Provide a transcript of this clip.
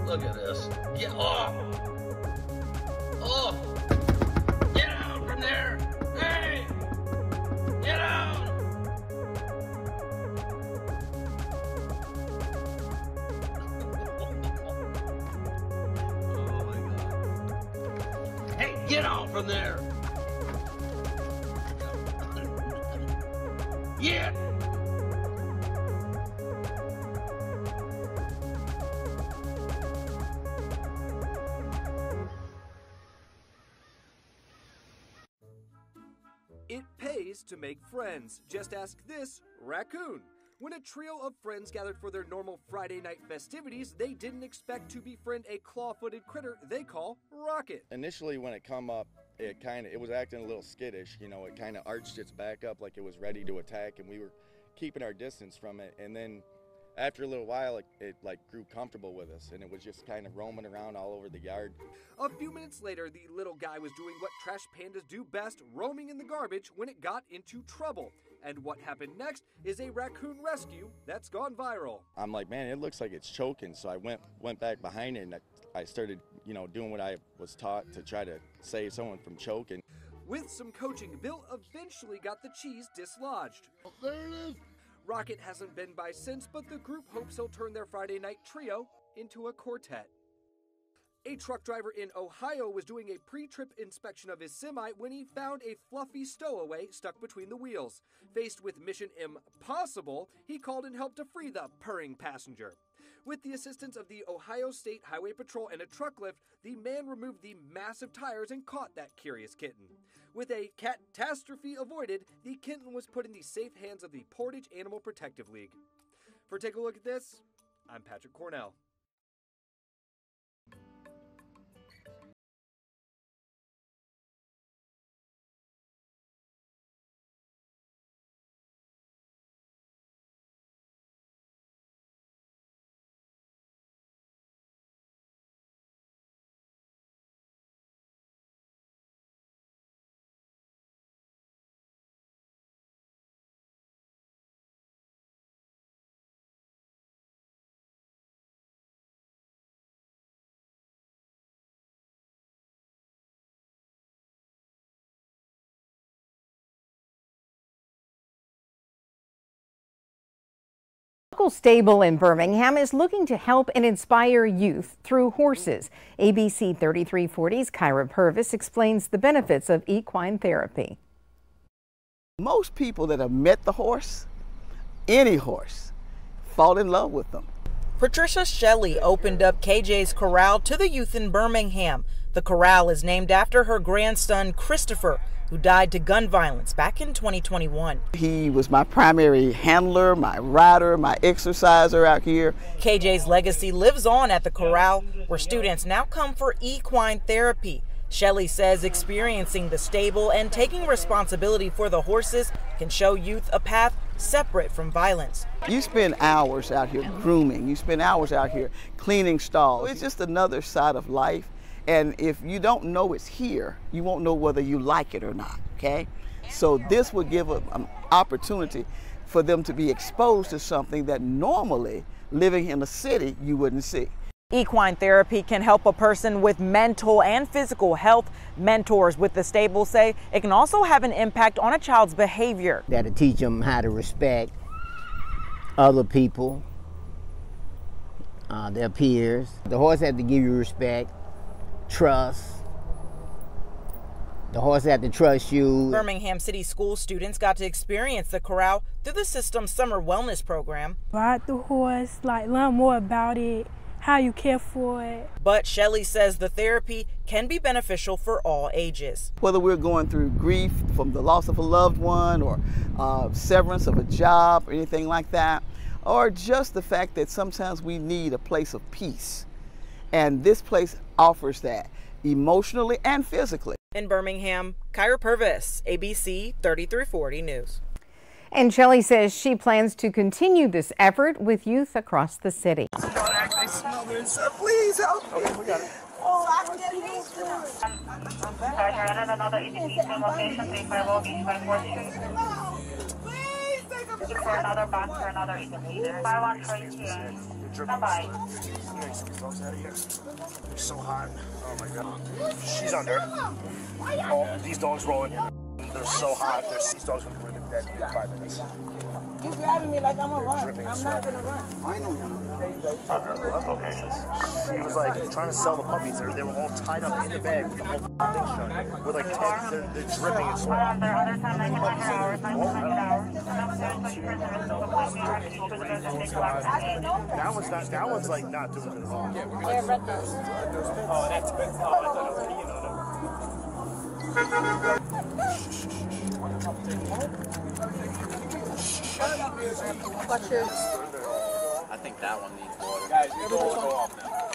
Look at this. Get off! Oh! Get out from there! Hey! Get out! Oh my God. Hey, get out from there! Yeah! It pays to make friends. Just ask this raccoon. When a trio of friends gathered for their normal Friday night festivities, they didn't expect to befriend a claw-footed critter they call Rocket. Initially, when it come up, it was acting a little skittish. You know, it kind of arched its back up like it was ready to attack, and we were keeping our distance from it. And then after a little while, it grew comfortable with us, and it was just kind of roaming around all over the yard. A few minutes later, the little guy was doing what trash pandas do best, roaming in the garbage, when it got into trouble. And what happened next is a raccoon rescue that's gone viral. I'm like, man, it looks like it's choking, so I went back behind it, and I started, doing what I was taught to try to save someone from choking. With some coaching, Bill eventually got the cheese dislodged. Oh, there it is. Rocket hasn't been by since, but the group hopes he'll turn their Friday night trio into a quartet. A truck driver in Ohio was doing a pre-trip inspection of his semi when he found a fluffy stowaway stuck between the wheels. Faced with mission impossible, he called and helped to free the purring passenger. With the assistance of the Ohio State Highway Patrol and a truck lift, the man removed the massive tires and caught that curious kitten. With a catastrophe avoided, the kitten was put in the safe hands of the Portage Animal Protective League. For Take a Look at This, I'm Patrick Cornell. Local stable in Birmingham is looking to help and inspire youth through horses. ABC 3340's Kyra Purvis explains the benefits of equine therapy. Most people that have met the horse, any horse, fall in love with them. Patricia Shelley opened up KJ's Corral to the youth in Birmingham. The corral is named after her grandson, Christopher, who died to gun violence back in 2021. He was my primary handler, my rider, my exerciser out here. KJ's legacy lives on at the corral, where students now come for equine therapy. Shelley says experiencing the stable and taking responsibility for the horses can show youth a path separate from violence. You spend hours out here grooming, you spend hours out here cleaning stalls. It's just another side of life. And if you don't know it's here, you won't know whether you like it or not, okay? So this would give an opportunity for them to be exposed to something that normally living in a city you wouldn't see. Equine therapy can help a person with mental and physical health. Mentors with the stable say it can also have an impact on a child's behavior. That'll teach them how to respect other people, their peers. The horse has to give you respect, trust. The horse has to trust you. Birmingham City School students got to experience the corral through the system's summer wellness program. Ride the horse, learn more about it, how you care for it. But Shelley says the therapy can be beneficial for all ages. Whether we're going through grief from the loss of a loved one or severance of a job or anything like that, or just the fact that sometimes we need a place of peace. And this place offers that emotionally and physically. In Birmingham, Kyra Purvis, ABC 3340 News. And Shelley says she plans to continue this effort with youth across the city. Please help. Okay, we got it. Oh, I can get another location, 350 Beach by 4th Street. Please take a for another box or another either. Buy one for each year. Bye-bye. They're so hot. Oh my god. She's under. Oh, these dogs rolling. They're so hot. These dogs are going to be dead in 5 minutes. You're grabbing me like I'm a run. I'm not gonna run. I know. Okay. He was like trying to sell the puppies. They were all tied up in the bag with the whole thing shut. With like 10, they're dripping in sweat. That one's like not doing it at all. Oh, that's good. I think that one needs water. Guys, go off now.